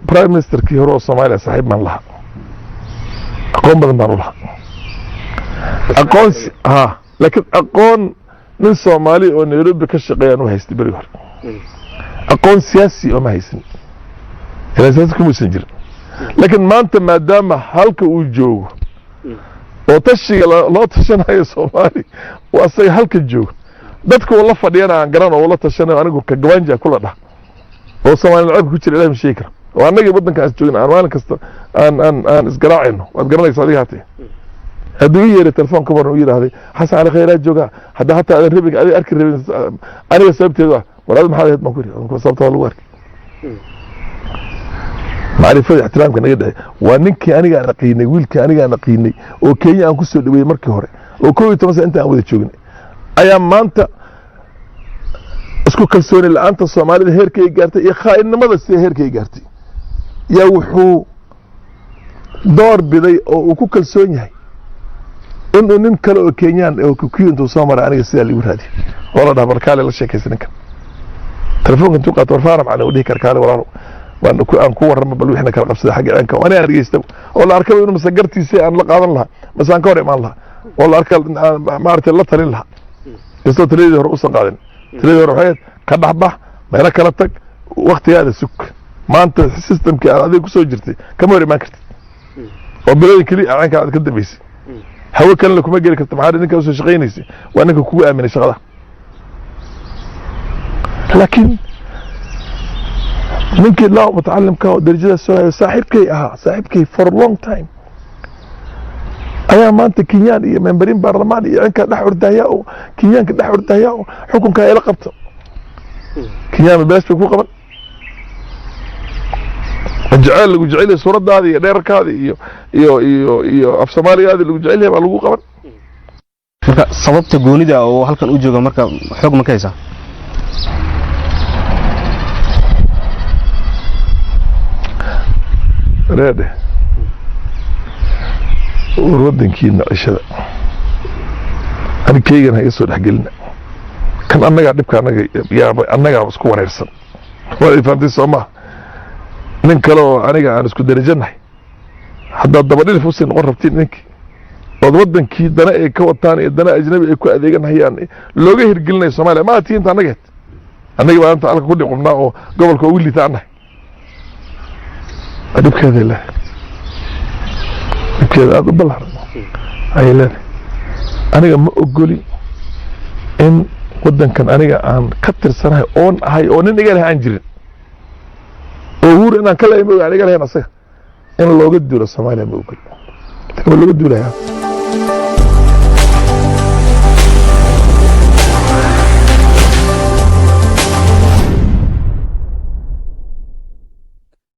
برايم مينستر كي هو الصومالي صاحب من لها أقوم بدن بانولها أقون لكن أقون من الصومالي ونيروبي كالشقيان وهيستي بريور أقون سياسي وما هيسن إلا سياسكم يسنجر لكن ما أنت ما دام هالك وجو وتشي لا تشنها الصومالي وأصي هالك الجو dadku wala fadhiyana aan garan oo wala tashanay anigu ka gawaanja kula dhax oo Soomaaliya lacag ku jira ilaahay sheekar oo annaga wadanka as joogna aan maalin kasta aan isgaraacino waad garanaysaa adiga hatay haduu yeeray telefoonka war uu yiraahday xasan ali khayraad jooga hada hatta aad rabiga aad arki rabin aniga sababteedu walaal maxaa ahayd ma ku riyo sababta lagu arki maarifada ixtiraamka naga dhahay waa ninkii aniga naqiinay wiilkii aniga naqiinay oo Kenya aan ku soo dhaweeyay markii hore oo 12 sano inta aan wada joognay ayaa maanta isku kalsooni la'aanta Soomaalida heerkay gaartay iyo khaainimada si heerkay gaartay yaa wuxuu door biday oo uu ku kalsoon yahay inuu nin kale oo Kenyan oo ku intuu soo maray aniga sida lagu raadiyo oo la dhabar kale la sheekaysan ninkan telefoonka intuu qaato warfaar macna u dhihi karkaale walaalo waan ku warrama bal wixna kala qabsada xagga aanka oo ana argeysto oo la arkay inuu masagartiisa aan la qaadan lahaa masaan ka hor imaan lahaa oo la arkay maartay la talin lahaa isoo taleedii hore u soo qaadan taleedii hore waxay ka dhaxbax meela kala tag waqtigaada sug maanta systemka aad adiga ku soo jirtay kama hor imaan kartid oo bilooyin kali aanka aad ka dambeysay hawo kale kuma geli kartid maxaa ninka soo shaqeynaysa waa ninka kugu aaminay shaqada laakiin ninkii laa mutacallimka oo darajada soo saaxiibkay saaxiibkay for a long time ayaa maanta Kenyan iyo memberin baarlamaan iyo inka dhax ordaya oo Kenyanka dhax ordaya oo xukunka ay la qabto Kenyan bas ku qaban jacayl lagu jacayl suuradaada iyo dheerkaada iyo af Soomaaliyaada lagu jacayl baa lagu qaban marka sababta goonida oo halkan u jooga marka xog ma kaysa reede ورودنكينا عشرة أنا كيجن هاي صور حقلنا كان أنا قاعد بكا أنا قاعد بسكو وريرسن ولا فهمتي سوما ننكلو أنا قاعد بسكو درجنا حتى الضبابين في وسط قربتين نك ودنكي دنا كوا تاني دنا أجنبي كوا أديجن هي يعني لو جه رجلنا الصومالي ما تين أنت أنا جت أنت على كل قمنا قبل كويلي تاعنا أدب كذا لا كذا أقبل أي لا أنا ما أقولي إن ودن كان أنا عن كتر سنة أون هاي أون نيجي عن جرين وهو أنا كلا يموت أنا قال هنا صح إن لو قد دور السماء لا يموت لو قد دور